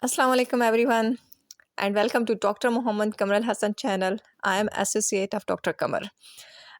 Assalamu alaikum everyone and welcome to Dr. Mohammed Kamar Hassan channel. I am associate of Dr. Kamar.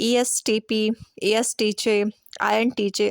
ESTP, ESTJ, INTJ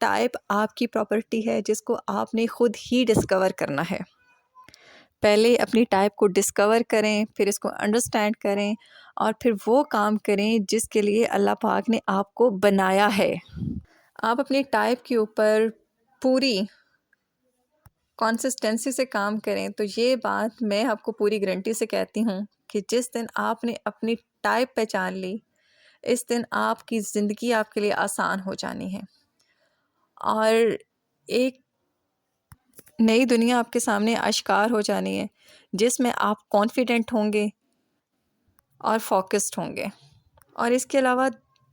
type آپ کی property ہے جس کو آپ نے خود ہی ڈسکور کرنا ہے. پہلے اپنی ٹائپ کو ڈسکور کریں، پھر اس کو انڈرسٹینڈ کریں، اور پھر وہ کام کریں جس کے لیے اللہ پاک نے آپ کو بنایا ہے. آپ اپنی ٹائپ کے اوپر پوری کنسسٹنسی سے کام کریں تو یہ بات میں آپ کو پوری گارنٹی سے کہتی ہوں کہ جس دن آپ نے اپنی ٹائپ پہچان لی، اس دن آپ کی زندگی آپ کے لیے آسان ہو جانی ہے، اور ایک نئی دنیا آپ کے سامنے آشکار ہو جانی ہے جس میں آپ کانفیڈنٹ ہوں گے اور فوکسڈ ہوں گے. اور اس کے علاوہ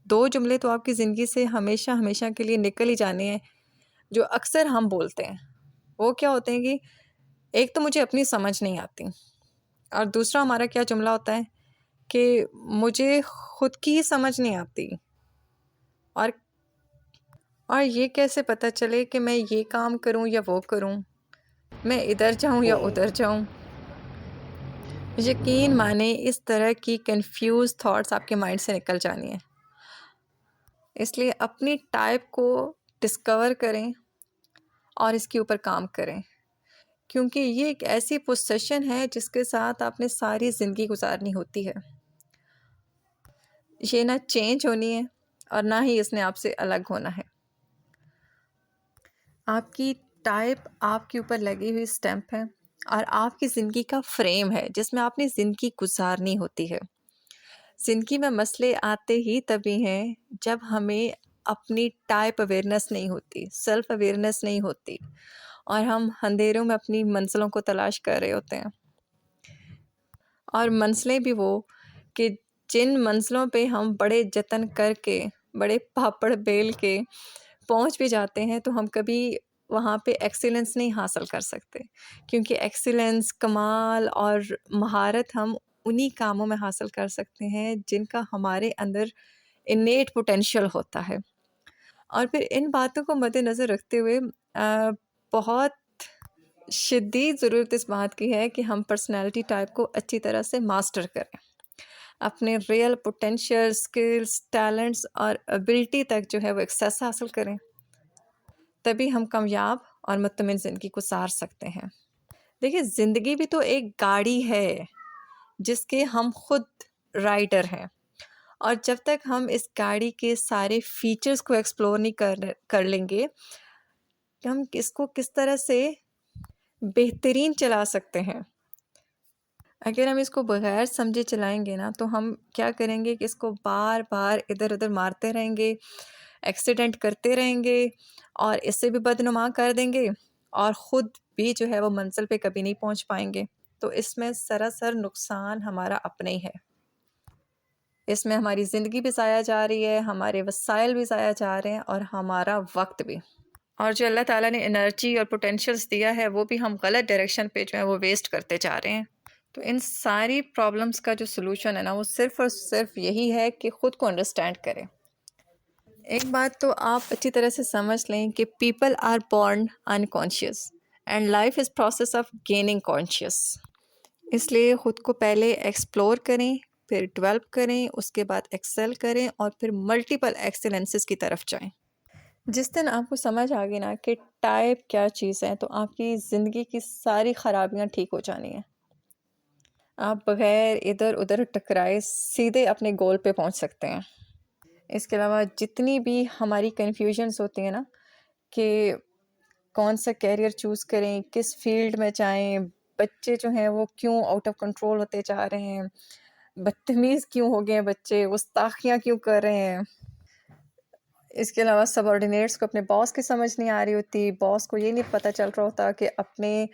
2 جملے تو آپ کی زندگی سے ہمیشہ ہمیشہ کے لیے نکل ہی جانے ہیں جو اکثر ہم بولتے ہیں. وہ کیا ہوتے ہیں کہ ایک تو مجھے اپنی سمجھ نہیں آتی، اور دوسرا ہمارا کیا جملہ ہوتا ہے کہ مجھے خود کی سمجھ نہیں آتی، اور یہ کیسے پتہ چلے کہ میں یہ کام کروں یا وہ کروں، میں ادھر جاؤں یا ادھر جاؤں. یقین مانیں اس طرح کی کنفیوز تھاٹس آپ کے مائنڈ سے نکل جانی ہیں. اس لیے اپنی ٹائپ کو ڈسکور کریں اور اس کے اوپر کام کریں، کیونکہ یہ ایک ایسی پوزیشن ہے جس کے ساتھ آپ نے ساری زندگی گزارنی ہوتی ہے. یہ نہ چینج ہونی ہے اور نہ ہی اس نے آپ سے الگ ہونا ہے. آپ کی ٹائپ آپ کے اوپر لگی ہوئی اسٹیمپ ہے اور آپ کی زندگی کا فریم ہے جس میں آپ نے زندگی گزارنی ہوتی ہے. زندگی میں مسئلے آتے ہی تبھی ہیں جب ہمیں اپنی ٹائپ اویئرنیس نہیں ہوتی، سیلف اویئرنیس نہیں ہوتی، اور ہم اندھیروں میں اپنی منزلوں کو تلاش کر رہے ہوتے ہیں. اور منزلیں بھی وہ کہ جن منزلوں پہ ہم بڑے جتن کر کے، بڑے پاپڑ بیل کے پہنچ بھی جاتے ہیں تو ہم کبھی وہاں پہ ایکسیلنس نہیں حاصل کر سکتے، کیونکہ ایکسیلنس، کمال اور مہارت ہم انہی کاموں میں حاصل کر سکتے ہیں جن کا ہمارے اندر انیٹ پوٹینشیل ہوتا ہے. اور پھر ان باتوں کو مد نظر رکھتے ہوئے بہت شدید ضرورت اس بات کی ہے کہ ہم پرسنالٹی ٹائپ کو اچھی طرح سے ماسٹر کریں، اپنے ریئل پوٹینشیل، سکلز، ٹیلنٹس اور ابلٹی تک جو ہے وہ ایکسیس حاصل کریں، تبھی ہم کامیاب اور مطمئن زندگی گزار سکتے ہیں. دیکھیے، زندگی بھی تو ایک گاڑی ہے جس کے ہم خود رائڈر ہیں، اور جب تک ہم اس گاڑی کے سارے فیچرز کو ایکسپلور نہیں کر لیں گے کہ ہم اس کو کس طرح سے بہترین چلا سکتے ہیں. اگر ہم اس کو بغیر سمجھے چلائیں گے نا تو ہم کیا کریں گے کہ اس کو بار بار ادھر ادھر مارتے رہیں گے، ایکسیڈنٹ کرتے رہیں گے، اور اس سے بھی بدنما کر دیں گے، اور خود بھی جو ہے وہ منزل پہ کبھی نہیں پہنچ پائیں گے. تو اس میں سراسر نقصان ہمارا اپنا ہی ہے. اس میں ہماری زندگی بھی ضائع جا رہی ہے، ہمارے وسائل بھی ضائع جا رہے ہیں، اور ہمارا وقت بھی. اور جو اللہ تعالیٰ نے انرجی اور پوٹینشیلس دیا ہے وہ بھی ہم غلط ڈائریکشن پہ جو ہے وہ ویسٹ کرتے جا رہے ہیں. تو ان ساری پرابلمس کا جو سلوشن ہے نا وہ صرف اور صرف یہی ہے کہ خود کو انڈرسٹینڈ کریں. ایک بات تو آپ اچھی طرح سے سمجھ لیں کہ people are born unconscious and life is process of gaining conscious. اس لیے خود کو پہلے ایکسپلور کریں، پھر ڈیولپ کریں، اس کے بعد ایکسل کریں، اور پھر ملٹیپل ایکسلنسز کی طرف جائیں. جس دن آپ کو سمجھ آ گئی نا کہ ٹائپ کیا چیز ہے تو آپ کی زندگی کی ساری خرابیاں ٹھیک ہو جانی ہیں. آپ بغیر ادھر ادھر ٹکرائے سیدھے اپنے گول پہ پہنچ سکتے ہیں. اس کے علاوہ جتنی بھی ہماری کنفیوژنس ہوتی ہیں نا کہ کون سا کیریئر چوز کریں، کس فیلڈ میں جائیں، بچے جو ہیں وہ کیوں آؤٹ آف کنٹرول ہوتے جا رہے ہیں، بدتمیز کیوں ہو گئے ہیں بچے، گستاخیاں کیوں کر رہے ہیں. اس کے علاوہ سب آرڈینیٹس کو اپنے باس کی سمجھ نہیں آ رہی ہوتی، باس کو یہ نہیں پتہ چل رہا ہوتا کہ اپنے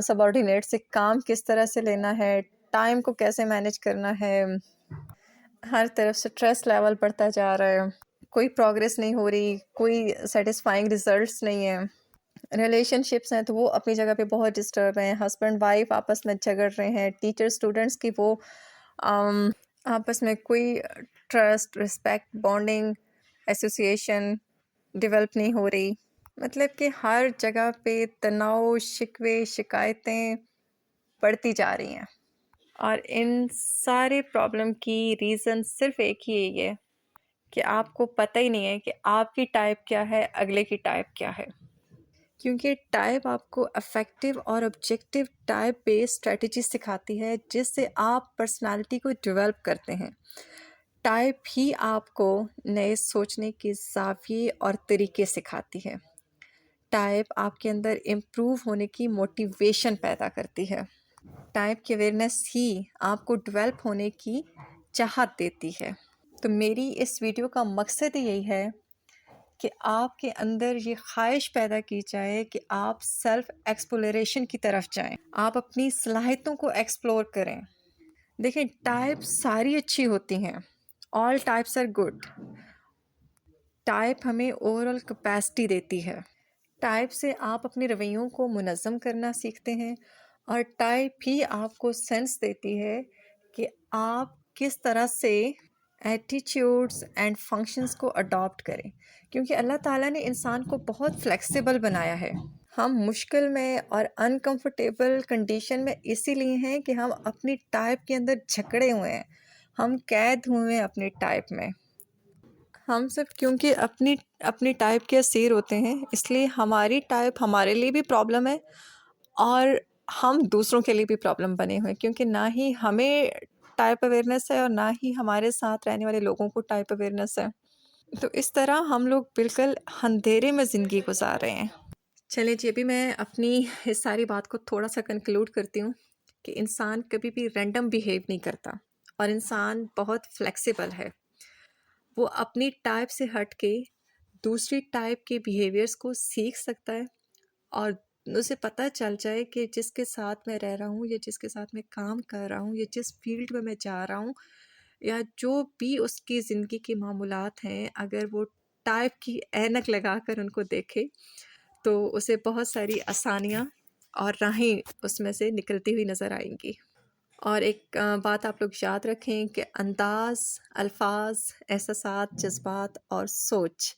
سب آرڈینیٹ سے کام کس طرح سے لینا ہے، ٹائم کو کیسے مینیج کرنا ہے. ہر طرف سٹریس لیول بڑھتا جا رہا ہے، کوئی پروگریس نہیں ہو رہی، کوئی سیٹسفائنگ ریزلٹس نہیں ہیں. ریلیشن شپس ہیں تو وہ اپنی جگہ پہ بہت ڈسٹرب ہیں، ہسبینڈ وائف آپس میں جھگڑ رہے ہیں، ٹیچر اسٹوڈنٹس کی وہ آپس میں کوئی trust, respect, bonding, association develop نہیں ہو رہی. مطلب کہ ہر جگہ پہ تناؤ، شکوے، شکایتیں بڑھتی جا رہی ہیں. اور ان سارے پرابلم کی ریزن صرف ایک ہی ہے کہ آپ کو پتہ ہی نہیں ہے کہ آپ کی ٹائپ کیا ہے، اگلے کی ٹائپ کیا ہے، کیونکہ ٹائپ آپ کو افیکٹو اور آبجیکٹو ٹائپ بیس اسٹریٹجی سکھاتی ہے جس سے آپ پرسنالٹی کو ڈیولپ کرتے ہیں۔ ٹائپ ہی آپ کو نئے سوچنے کے زاویے اور طریقے سکھاتی ہے۔ ٹائپ آپ کے اندر امپروو ہونے کی موٹیویشن پیدا کرتی ہے۔ ٹائپ کی اویئرنیس ہی آپ کو ڈیولپ ہونے کی چاہت دیتی ہے۔ تو میری اس ویڈیو کا مقصد یہی ہے کہ آپ کے اندر یہ خواہش پیدا کی جائے کہ آپ سیلف ایکسپلوریشن کی طرف جائیں، آپ اپنی صلاحیتوں کو ایکسپلور کریں۔ دیکھیں، ٹائپ ساری اچھی ہوتی ہیں، all types are good. Type ہمیں اوورآل کیپیسٹی دیتی ہے۔ ٹائپ سے آپ اپنے رویوں کو منظم کرنا سیکھتے ہیں، اور ٹائپ ہی آپ کو سینس دیتی ہے کہ آپ کس طرح سے ایٹیٹیوڈس اینڈ فنکشنز کو اڈاپٹ کریں، کیونکہ اللہ تعالیٰ نے انسان کو بہت فلیکسیبل بنایا ہے۔ ہم مشکل میں اور انکمفرٹیبل کنڈیشن میں اسی لیے ہیں کہ ہم اپنی ٹائپ کے اندر جھکڑے ہوئے ہیں، ہم قید ہوئے ہیں اپنی ٹائپ میں۔ ہم سب کیونکہ اپنی ٹائپ کے اسیر ہوتے ہیں، اس لیے ہماری ٹائپ ہمارے لیے بھی پرابلم ہے اور ہم دوسروں کے لیے بھی پرابلم بنے ہوئے ہیں، کیونکہ نہ ہی ہمیں ٹائپ اویئرنیس ہے اور نہ ہی ہمارے ساتھ رہنے والے لوگوں کو ٹائپ اویئرنیس ہے۔ تو اس طرح ہم لوگ بالکل اندھیرے میں زندگی گزار رہے ہیں۔ چلیں جی، ابھی میں اپنی اس ساری بات کو تھوڑا سا کنکلوڈ کرتی ہوں کہ انسان کبھی بھی رینڈم بیہیو نہیں کرتا، اور انسان بہت فلیکسیبل ہے۔ وہ اپنی ٹائپ سے ہٹ کے دوسری ٹائپ کے بیہیویئرس کو سیکھ سکتا ہے، اور اسے پتہ چل جائے کہ جس کے ساتھ میں رہ رہا ہوں، یا جس کے ساتھ میں کام کر رہا ہوں، یا جس فیلڈ میں جا رہا ہوں، یا جو بھی اس کی زندگی کے معمولات ہیں، اگر وہ ٹائپ کی اینک لگا کر ان کو دیکھے تو اسے بہت ساری آسانیاں اور راہیں اس میں سے نکلتی ہوئی نظر آئیں گی۔ اور ایک بات آپ لوگ یاد رکھیں کہ انداز، الفاظ، احساسات، جذبات اور سوچ،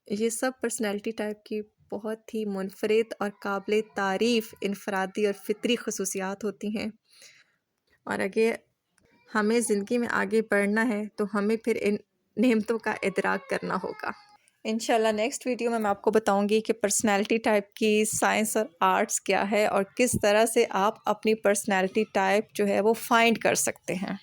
یہ سب پرسنالٹی ٹائپ کی بہت ہی منفرد اور قابل تعریف انفرادی اور فطری خصوصیات ہوتی ہیں، اور اگر ہمیں زندگی میں آگے بڑھنا ہے تو ہمیں پھر ان نعمتوں کا ادراک کرنا ہوگا۔ انشاءاللہ نیکسٹ ویڈیو میں آپ کو بتاؤں گی کہ پرسنالٹی ٹائپ کی سائنس اور آرٹس کیا ہے، اور کس طرح سے آپ اپنی پرسنالٹی ٹائپ جو ہے وہ فائنڈ کر سکتے ہیں۔